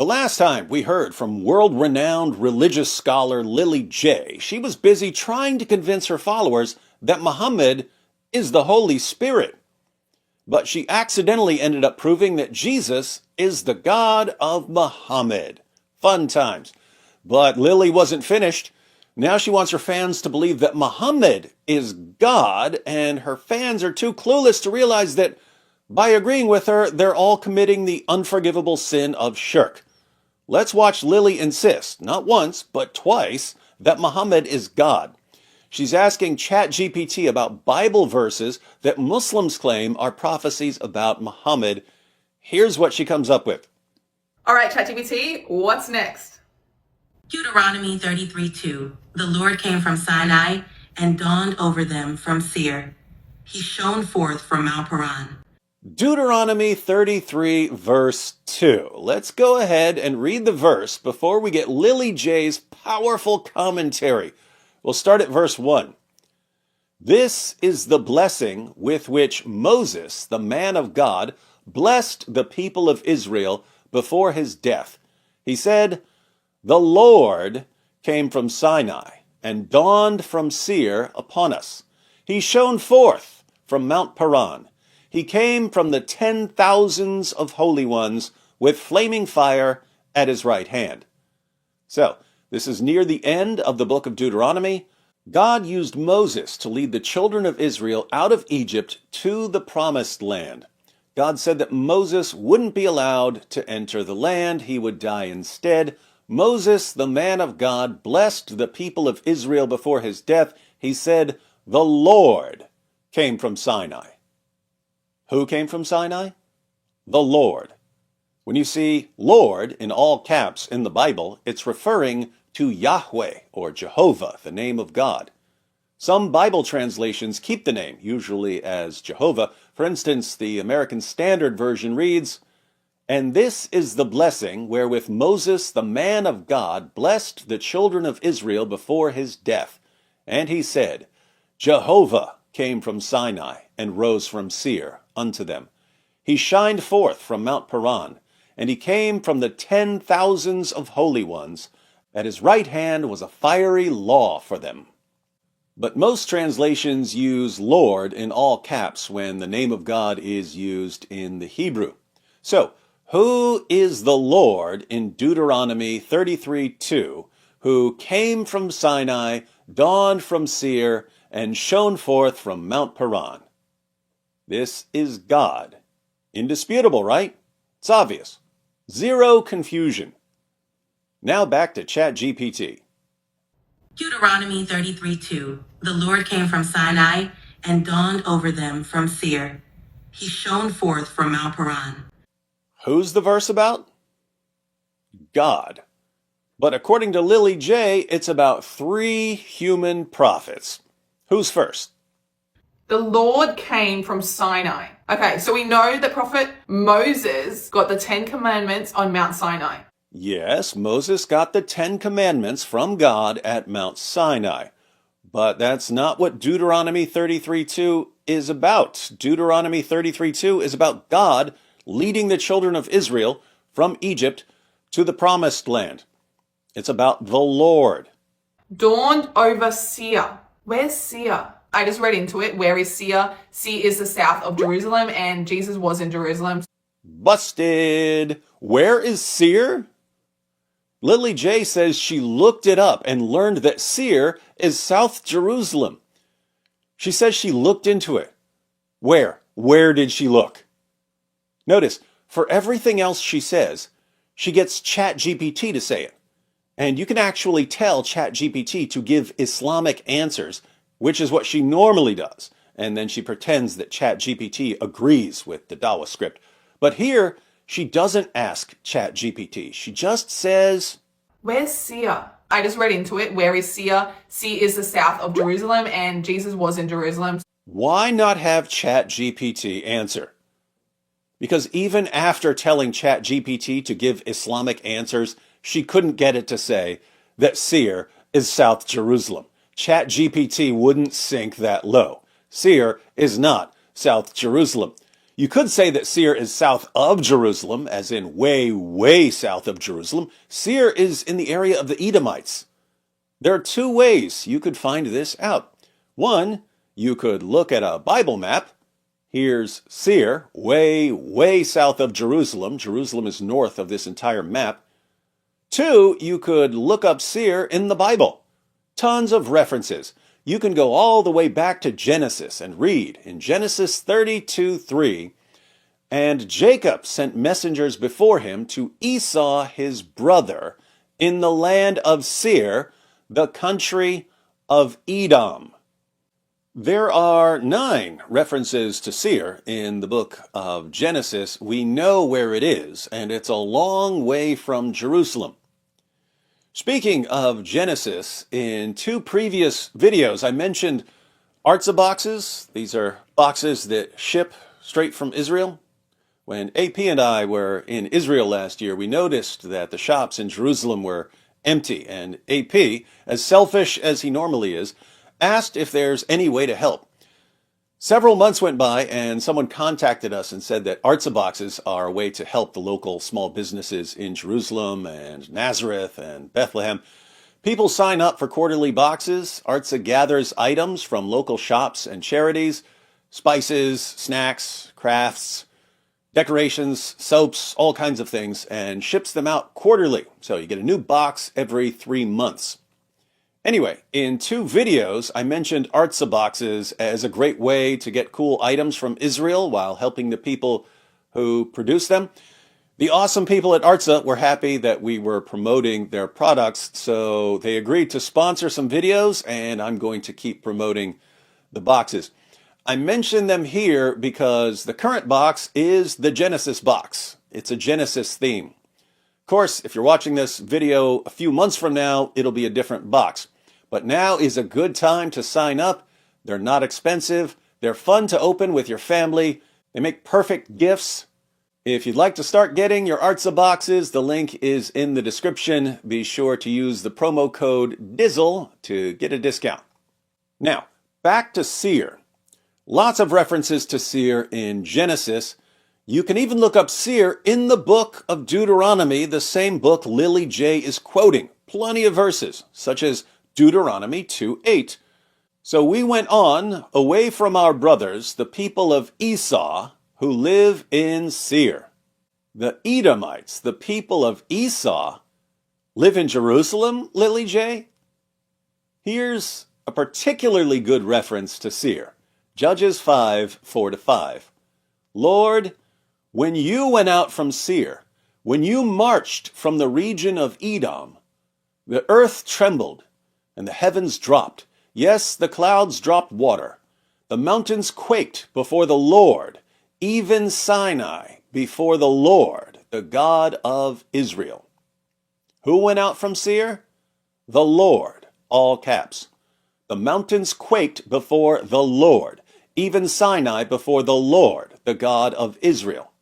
The last time we heard from world-renowned religious scholar Lily J., she was busy trying to convince her followers that Muhammad is the Holy Spirit. But she accidentally ended up proving that Jesus is the God of Muhammad. Fun times. But Lily wasn't finished. Now she wants her fans to believe that Muhammad is God, and her fans are too clueless to realize that by agreeing with her, they're all committing the unforgivable sin of shirk. Let's watch Lily insist, not once, but twice, that Muhammad is God. She's asking ChatGPT about Bible verses that Muslims claim are prophecies about Muhammad. Here's what she comes up with. All right, ChatGPT, what's next? Deuteronomy 33:2. The Lord came from Sinai and dawned over them from Seir. He shone forth from Mount Paran. Deuteronomy 33, verse 2. Let's go ahead and read the verse before we get Lily J's powerful commentary. We'll start at verse 1. This is the blessing with which Moses, the man of God, blessed the people of Israel before his death. He said, "The Lord came from Sinai and dawned from Seir upon us. He shone forth from Mount Paran. He came from the 10,000s of holy ones with flaming fire at his right hand." So, this is near the end of the book of Deuteronomy. God used Moses to lead the children of Israel out of Egypt to the promised land. God said that Moses wouldn't be allowed to enter the land. He would die instead. Moses, the man of God, blessed the people of Israel before his death. He said, "The Lord came from Sinai." Who came from Sinai? The Lord. When you see Lord in all caps in the Bible, it's referring to Yahweh or Jehovah, the name of God. Some Bible translations keep the name, usually as Jehovah. For instance, the American Standard Version reads, "And this is the blessing wherewith Moses, the man of God, blessed the children of Israel before his death. And he said, Jehovah came from Sinai and rose from Seir unto them. He shined forth from Mount Paran, and he came from the 10,000s of holy ones. At his right hand was a fiery law for them." But most translations use Lord in all caps when the name of God is used in the Hebrew. So, who is the Lord in Deuteronomy 33:2, who came from Sinai, dawned from Seir, and shone forth from Mount Paran? This is God. Indisputable, right? It's obvious. Zero confusion. Now back to ChatGPT. Deuteronomy 33:2. The Lord came from Sinai and dawned over them from Seir. He shone forth from Mount Paran. Who's the verse about? God. But according to Lily J., it's about 3 human prophets. Who's first? The Lord came from Sinai. Okay, so we know that Prophet Moses got the 10 Commandments on Mount Sinai. Yes, Moses got the 10 Commandments from God at Mount Sinai. But that's not what Deuteronomy 33:2 is about. Deuteronomy 33:2 is about God leading the children of Israel from Egypt to the promised land. It's about the Lord. Dawned over Seir. Where's Seir? I just read into it. Where is Seir? Seir is the south of Jerusalem, and Jesus was in Jerusalem. Busted! Where is Seir? Lily J says she looked it up and learned that Seir is South Jerusalem. She says she looked into it. Where? Where did she look? Notice, for everything else she says, she gets ChatGPT to say it. And you can actually tell ChatGPT to give Islamic answers, which is what she normally does. And then she pretends that ChatGPT agrees with the Dawa script. But here, she doesn't ask ChatGPT. She just says, Where's Seir? I just read into it. Where is Seir? Seir is the south of Jerusalem, and Jesus was in Jerusalem. Why not have ChatGPT answer? Because even after telling ChatGPT to give Islamic answers, she couldn't get it to say that Seir is South Jerusalem. ChatGPT wouldn't sink that low. Seir is not South Jerusalem. You could say that Seir is south of Jerusalem, as in way, way south of Jerusalem. Seir is in the area of the Edomites. There are two ways you could find this out. One, you could look at a Bible map. Here's Seir, way, way south of Jerusalem. Jerusalem is north of this entire map. Two, you could look up Seir in the Bible. Tons of references. You can go all the way back to Genesis and read in Genesis 32:3, and Jacob sent messengers before him to Esau his brother in the land of Seir, the country of Edom. There are 9 references to Seir in the book of Genesis. We know where it is, and it's a long way from Jerusalem. Speaking of Genesis, in 2 previous videos, I mentioned Artza boxes. These are boxes that ship straight from Israel. When AP and I were in Israel last year, we noticed that the shops in Jerusalem were empty, and AP, as selfish as he normally is, asked if there's any way to help. Several months went by, and someone contacted us and said that Artza boxes are a way to help the local small businesses in Jerusalem and Nazareth and Bethlehem. People sign up for quarterly boxes. Artza gathers items from local shops and charities, spices, snacks, crafts, decorations, soaps, all kinds of things, and ships them out quarterly. So you get a new box every 3 months. Anyway, in 2 videos, I mentioned Artza boxes as a great way to get cool items from Israel while helping the people who produce them. The awesome people at Artza were happy that we were promoting their products, so they agreed to sponsor some videos, and I'm going to keep promoting the boxes. I mention them here because the current box is the Genesis box. It's a Genesis theme. Of course, if you're watching this video a few months from now, it'll be a different box. But now is a good time to sign up. They're not expensive. They're fun to open with your family. They make perfect gifts. If you'd like to start getting your Artza boxes, the link is in the description. Be sure to use the promo code DIZZLE to get a discount. Now, back to Seir. Lots of references to Seir in Genesis. You can even look up Seir in the book of Deuteronomy, the same book Lily J is quoting. Plenty of verses, such as Deuteronomy 2:8. So we went on away from our brothers, the people of Esau, who live in Seir. The Edomites, the people of Esau, live in Jerusalem, Lily J? Here's a particularly good reference to Seir. Judges 5:4-5. Lord, when you went out from Seir, when you marched from the region of Edom, the earth trembled, and the heavens dropped. Yes, the clouds dropped water. The mountains quaked before the Lord, even Sinai before the Lord, the God of Israel. Who went out from Seir? The Lord, all caps. The mountains quaked before the Lord, even Sinai before the Lord, the God of Israel.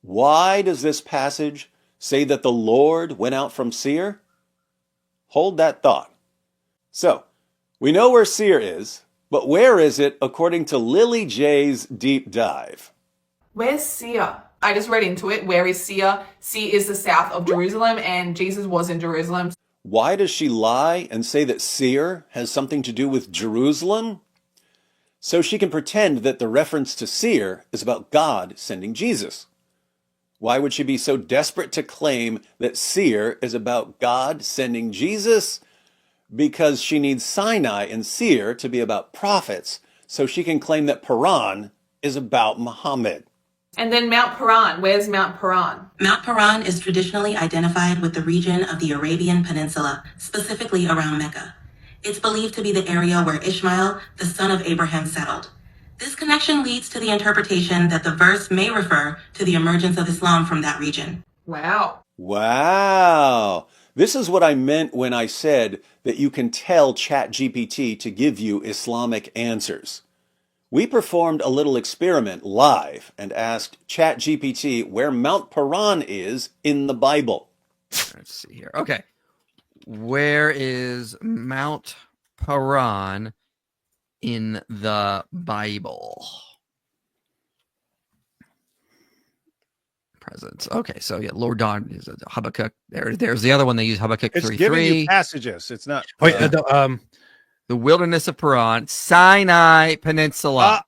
Why does this passage say that the Lord went out from Seir? Hold that thought. So, we know where Seir is, but where is it according to Lily J's deep dive? Where's Seir? I just read into it. Where is Seir? Seir is the south of Jerusalem, and Jesus was in Jerusalem. Why does she lie and say that Seir has something to do with Jerusalem? So she can pretend that the reference to Seir is about God sending Jesus. Why would she be so desperate to claim that Seir is about God sending Jesus? Because she needs Sinai and Seir to be about prophets, so she can claim that Paran is about Muhammad. And then Mount Paran. Where's Mount Paran? Mount Paran is traditionally identified with the region of the Arabian Peninsula, specifically around Mecca. It's believed to be the area where Ishmael, the son of Abraham, settled. This connection leads to the interpretation that the verse may refer to the emergence of Islam from that region. Wow. Wow. This is what I meant when I said that you can tell ChatGPT to give you Islamic answers. We performed a little experiment live and asked ChatGPT where Mount Paran is in the Bible. Let's see here. Okay. Where is Mount Paran in the Bible? presence. Okay, so yeah, Lord God is Habakkuk. There's the other one they use, Habakkuk It's 3:3. giving you passages. It's not. Wait, The wilderness of Paran, Sinai Peninsula.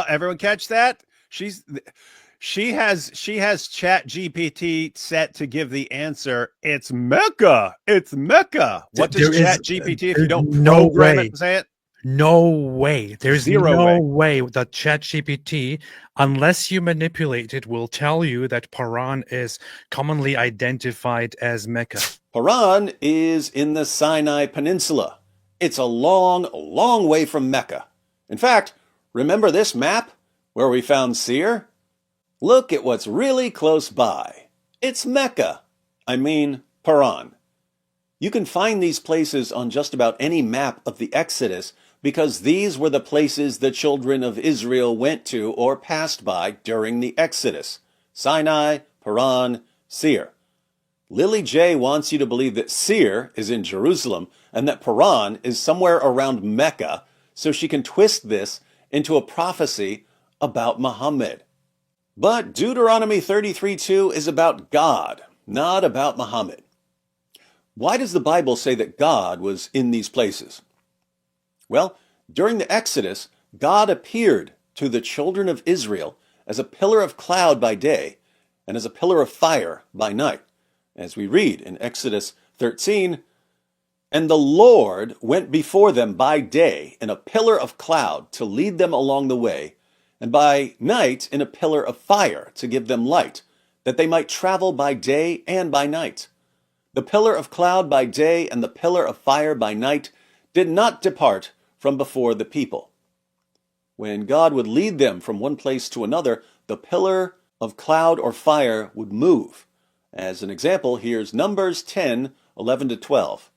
Everyone catch that? She has Chat GPT set to give the answer. It's Mecca. It's Mecca. What does Chat GPT if you don't program it and say it? No way. There's Zero no way. way that ChatGPT, unless you manipulate it, will tell you that Paran is commonly identified as Mecca. Paran is in the Sinai Peninsula. It's a long, long way from Mecca. In fact, remember this map where we found Seir? Look at what's really close by. It's Mecca. I mean, Paran. You can find these places on just about any map of the Exodus because these were the places the children of Israel went to or passed by during the Exodus. Sinai, Paran, Seir. Lily J wants you to believe that Seir is in Jerusalem and that Paran is somewhere around Mecca so she can twist this into a prophecy about Muhammad. But Deuteronomy 33:2 is about God, not about Muhammad. Why does the Bible say that God was in these places? Well, during the Exodus, God appeared to the children of Israel as a pillar of cloud by day and as a pillar of fire by night. As we read in Exodus 13, and the Lord went before them by day in a pillar of cloud to lead them along the way, and by night in a pillar of fire to give them light, that they might travel by day and by night. The pillar of cloud by day and the pillar of fire by night did not depart from before the people. When God would lead them from one place to another, the pillar of cloud or fire would move. As an example, here's Numbers 10:11-12.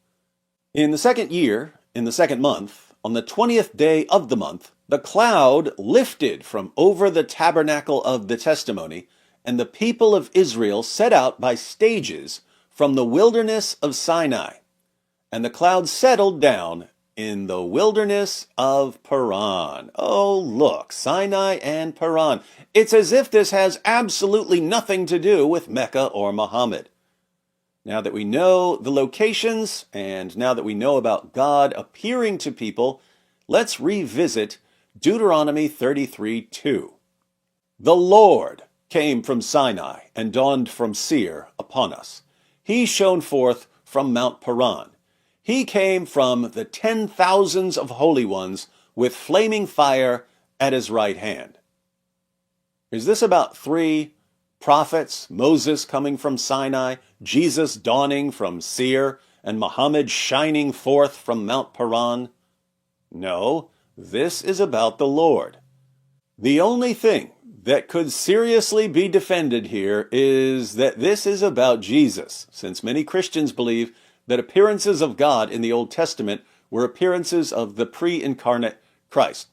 In the second year, in the second month, on the 20th day of the month, the cloud lifted from over the tabernacle of the testimony, and the people of Israel set out by stages from the wilderness of Sinai. And the cloud settled down in the wilderness of Paran. Oh, look, Sinai and Paran. It's as if this has absolutely nothing to do with Mecca or Muhammad. Now that we know the locations, and now that we know about God appearing to people, let's revisit Deuteronomy 33:2. The Lord came from Sinai and dawned from Seir upon us. He shone forth from Mount Paran. He came from the 10,000s of holy ones with flaming fire at his right hand. Is this about three prophets, Moses coming from Sinai, Jesus dawning from Seir, and Muhammad shining forth from Mount Paran? No, this is about the Lord. The only thing that could seriously be defended here is that this is about Jesus, since many Christians believe that appearances of God in the Old Testament were appearances of the pre-incarnate Christ.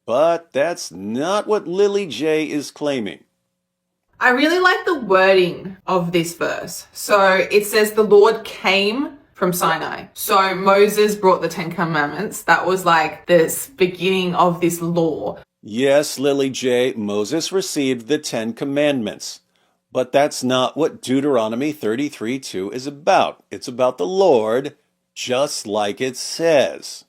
But that's not what Lily J is claiming. I really like the wording of this verse. So it says the Lord came from Sinai. So Moses brought the 10 Commandments. That was like the beginning of this law. Yes, Lily J, Moses received the 10 Commandments. But that's not what Deuteronomy 33:2 is about. It's about the Lord, just like it says.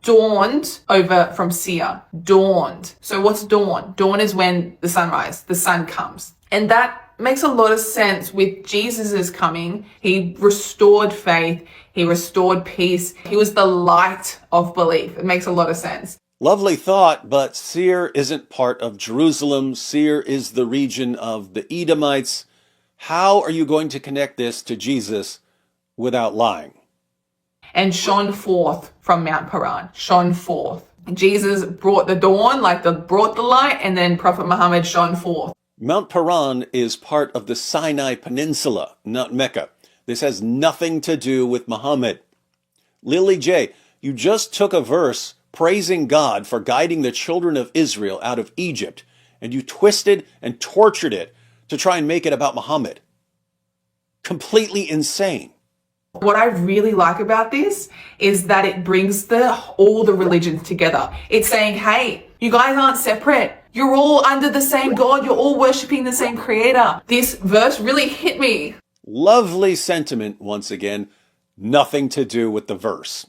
Dawned over from Seir. Dawned. So what's dawn? Dawn is when the sun comes. And that makes a lot of sense with Jesus' coming. He restored faith. He restored peace. He was the light of belief. It makes a lot of sense. Lovely thought, but Seir isn't part of Jerusalem. Seir is the region of the Edomites. How are you going to connect this to Jesus without lying? And shone forth from Mount Paran. Shone forth. Jesus brought the dawn, brought the light, and then Prophet Muhammad shone forth. Mount Paran is part of the Sinai Peninsula, not Mecca. This has nothing to do with Muhammad. Lily J, you just took a verse praising God for guiding the children of Israel out of Egypt, and you twisted and tortured it to try and make it about Muhammad. Completely insane. What I really like about this is that it brings all the religions together. It's saying, hey, you guys aren't separate. You're all under the same God. You're all worshipping the same creator. This verse really hit me. Lovely sentiment once again. Nothing to do with the verse.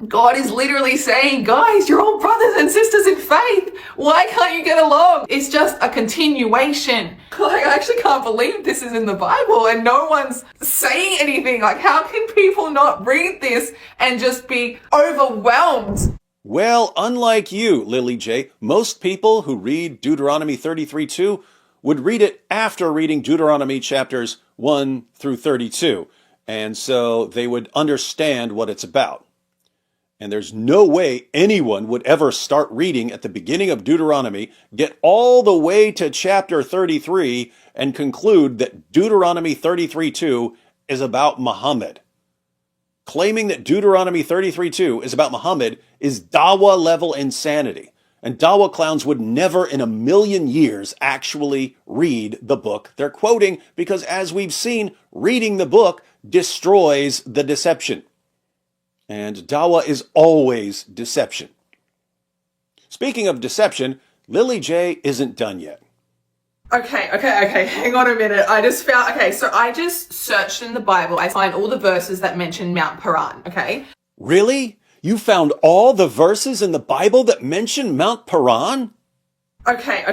God is literally saying, guys, you're all brothers and sisters in faith. Why can't you get along? It's just a continuation. Like, I actually can't believe this is in the Bible and no one's saying anything. Like, how can people not read this and just be overwhelmed? Well, unlike you, Lily J, most people who read Deuteronomy 33:2 would read it after reading Deuteronomy chapters 1 through 32. And so they would understand what it's about. And there's no way anyone would ever start reading at the beginning of Deuteronomy, get all the way to chapter 33, and conclude that Deuteronomy 33:2 is about Muhammad. Claiming that Deuteronomy 33:2 is about Muhammad is Dawa level insanity. And Dawa clowns would never in a million years actually read the book they're quoting, because as we've seen, reading the book destroys the deception. And Dawa is always deception. Speaking of deception, Lily J isn't done yet. Okay. Hang on a minute. I just searched in the Bible. I find all the verses that mention Mount Paran, okay? Really? You found all the verses in the Bible that mention Mount Paran? Okay.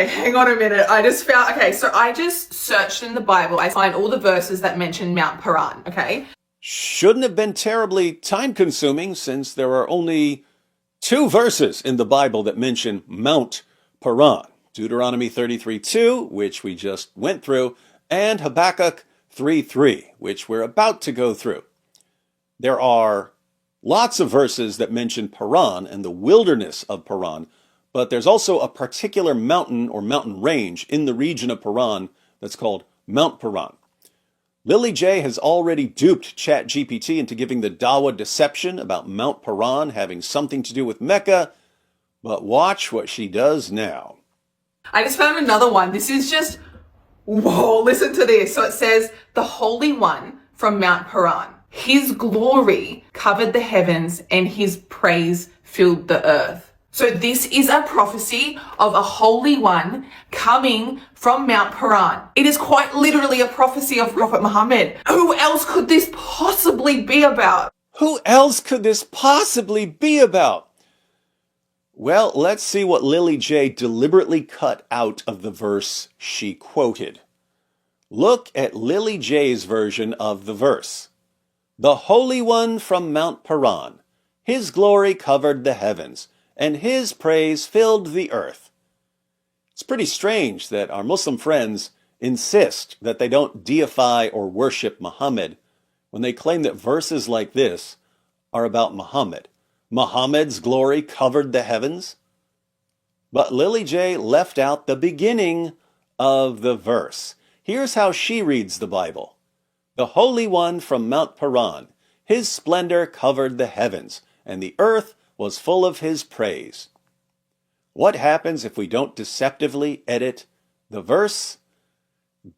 Hang on a minute. I just searched in the Bible. I find all the verses that mention Mount Paran, okay? Shouldn't have been terribly time-consuming, since there are only 2 verses in the Bible that mention Mount Paran. Deuteronomy 33:2, which we just went through, and Habakkuk 3:3, which we're about to go through. There are lots of verses that mention Paran and the wilderness of Paran, but there's also a particular mountain or mountain range in the region of Paran that's called Mount Paran. Lily J has already duped ChatGPT into giving the Dawa deception about Mount Paran having something to do with Mecca, but watch what she does now. I just found another one. This is just, whoa, listen to this. So it says, the Holy One from Mount Paran. His glory covered the heavens and his praise filled the earth. So this is a prophecy of a Holy One coming from Mount Paran. It is quite literally a prophecy of Prophet Muhammad. Who else could this possibly be about? Who else could this possibly be about? Well, let's see what Lily J deliberately cut out of the verse she quoted. Look at Lily J's version of the verse. The Holy One from Mount Paran. His glory covered the heavens, and his praise filled the earth. It's pretty strange that our Muslim friends insist that they don't deify or worship Muhammad when they claim that verses like this are about Muhammad. Muhammad's glory covered the heavens. But Lily J left out the beginning of the verse. Here's how she reads the Bible. The Holy One from Mount Paran, his splendor covered the heavens, and the earth was full of his praise. What happens if we don't deceptively edit the verse?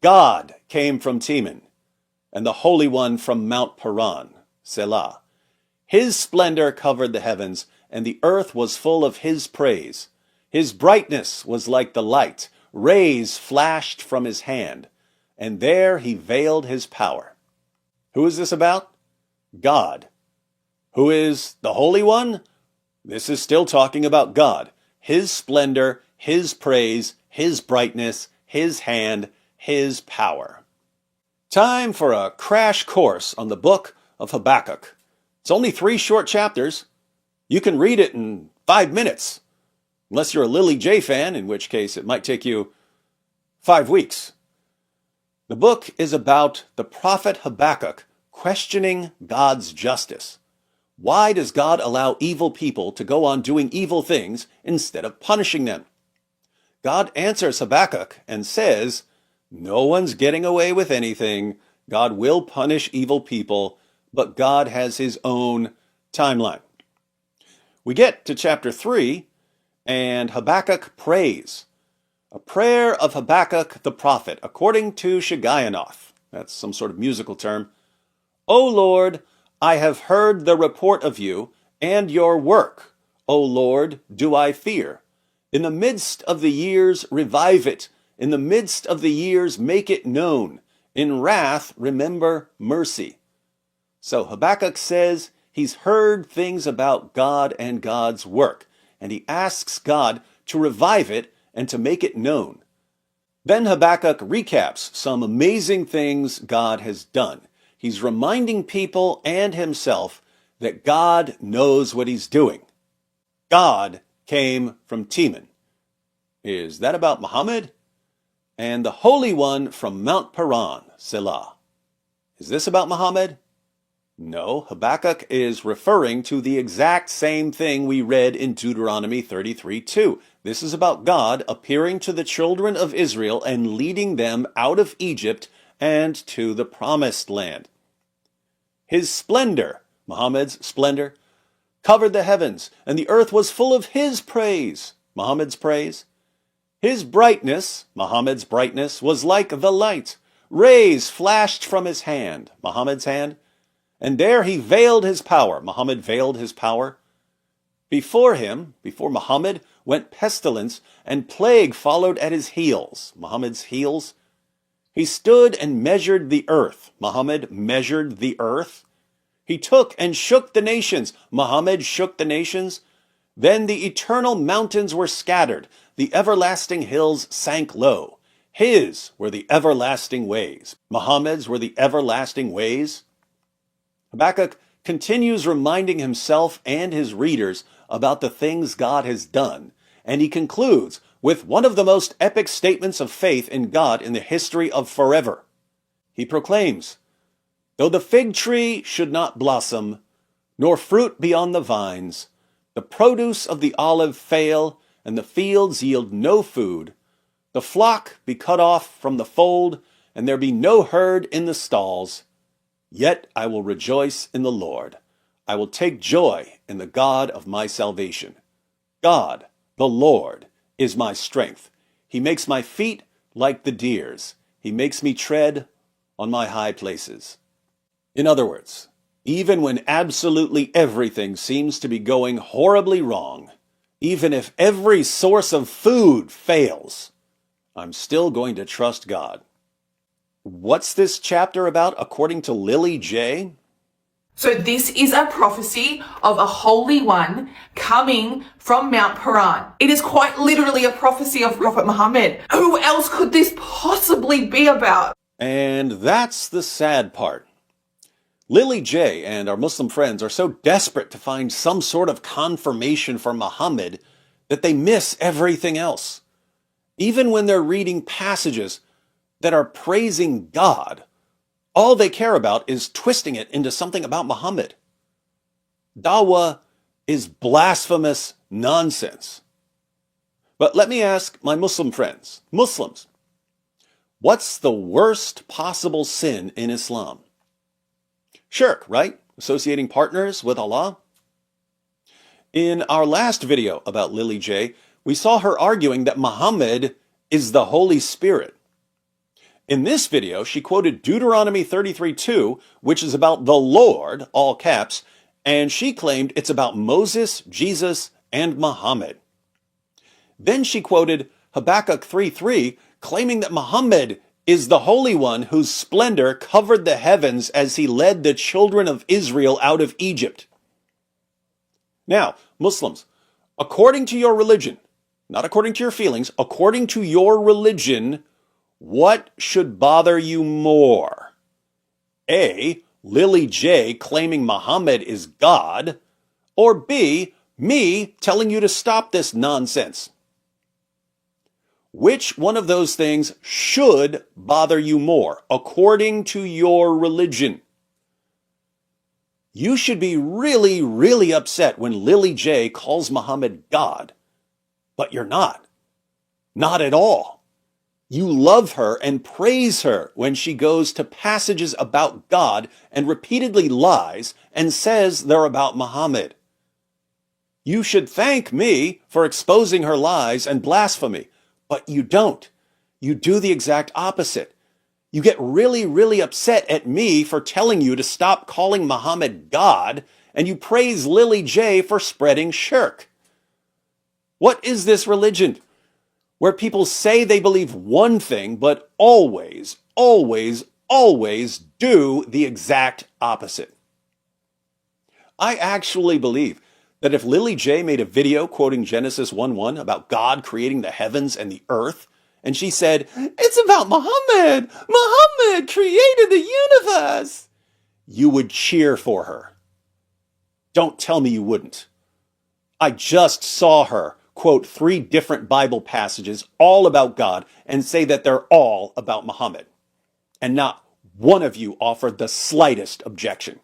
God came from Teman, and the Holy One from Mount Paran, Selah. His splendor covered the heavens, and the earth was full of his praise. His brightness was like the light. Rays flashed from his hand, and there he veiled his power. Who is this about? God. Who is the Holy One? This is still talking about God. His splendor, his praise, his brightness, his hand, his power. Time for a crash course on the book of Habakkuk. It's only 3 short chapters. You can read it in 5 minutes. Unless you're a Lily J fan, in which case it might take you 5 weeks. The book is about the prophet Habakkuk questioning God's justice. Why does God allow evil people to go on doing evil things instead of punishing them? God answers Habakkuk and says, no one's getting away with anything. God will punish evil people, but God has his own timeline. We get to chapter 3, and Habakkuk prays. A prayer of Habakkuk the prophet, according to Shigionoth. That's some sort of musical term. O Lord, I have heard the report of you and your work. O Lord, do I fear. In the midst of the years, revive it. In the midst of the years, make it known. In wrath, remember mercy. So Habakkuk says he's heard things about God and God's work, and he asks God to revive it and to make it known. Then Habakkuk recaps some amazing things God has done. He's reminding people and himself that God knows what he's doing. God came from Teman. Is that about Muhammad? And the Holy One from Mount Paran, Selah. Is this about Muhammad? No, Habakkuk is referring to the exact same thing we read in Deuteronomy 33:2. This is about God appearing to the children of Israel and leading them out of Egypt and to the promised land. His splendor, Muhammad's splendor, covered the heavens, and the earth was full of his praise, Muhammad's praise. His brightness, Muhammad's brightness, was like the light. Rays flashed from his hand, Muhammad's hand, and there he veiled his power, Muhammad veiled his power. Before him, before Muhammad, went pestilence, and plague followed at his heels, Muhammad's heels. He stood and measured the earth, Muhammad measured the earth. He took and shook the nations, Muhammad shook the nations. Then the eternal mountains were scattered, the everlasting hills sank low. His were the everlasting ways, Muhammad's were the everlasting ways. Habakkuk continues reminding himself and his readers about the things God has done, and he concludes with one of the most epic statements of faith in God in the history of forever. He proclaims, "Though the fig tree should not blossom, nor fruit be on the vines, the produce of the olive fail, and the fields yield no food, the flock be cut off from the fold, and there be no herd in the stalls, yet I will rejoice in the Lord. I will take joy in the God of my salvation. God, the Lord, is my strength. He makes my feet like the deer's. He makes me tread on my high places." In other words, even when absolutely everything seems to be going horribly wrong, even if every source of food fails, I'm still going to trust God. What's this chapter about according to Lily J? So this is a prophecy of a Holy One coming from Mount Paran. It is quite literally a prophecy of Prophet Muhammad. Who else could this possibly be about? And that's the sad part. Lily J and our Muslim friends are so desperate to find some sort of confirmation for Muhammad that they miss everything else. Even when they're reading passages that are praising God, all they care about is twisting it into something about Muhammad. Dawah is blasphemous nonsense. But let me ask my Muslim friends, Muslims, what's the worst possible sin in Islam? Shirk, right? Associating partners with Allah. In our last video about Lily J, we saw her arguing that Muhammad is the Holy Spirit. In this video, she quoted Deuteronomy 33:2, which is about the Lord, all caps, and she claimed it's about Moses, Jesus, and Muhammad. Then she quoted Habakkuk 3:3, claiming that Muhammad is the Holy One whose splendor covered the heavens as he led the children of Israel out of Egypt. Now, Muslims, according to your religion, not according to your feelings, according to your religion, what should bother you more? A, Lily J claiming Muhammad is God, or B, me telling you to stop this nonsense? Which one of those things should bother you more, according to your religion? You should be really, really upset when Lily J calls Muhammad God, but you're not. Not at all. You love her and praise her when she goes to passages about God and repeatedly lies and says they're about Muhammad. You should thank me for exposing her lies and blasphemy. But you don't. You do the exact opposite. You get really, really upset at me for telling you to stop calling Muhammad God, and you praise Lily J for spreading shirk. What is this religion where people say they believe one thing, but always, always, always do the exact opposite? I actually believe that if Lily J made a video quoting Genesis 1:1 about God creating the heavens and the earth, and she said, "It's about Muhammad! Muhammad created the universe!" you would cheer for her. Don't tell me you wouldn't. I just saw her quote 3 different Bible passages all about God and say that they're all about Muhammad. And not one of you offered the slightest objection.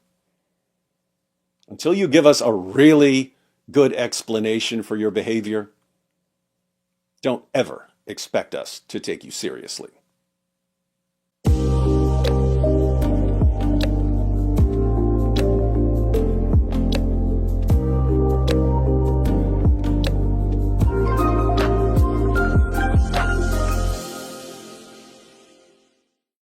Until you give us a really good explanation for your behavior, don't ever expect us to take you seriously.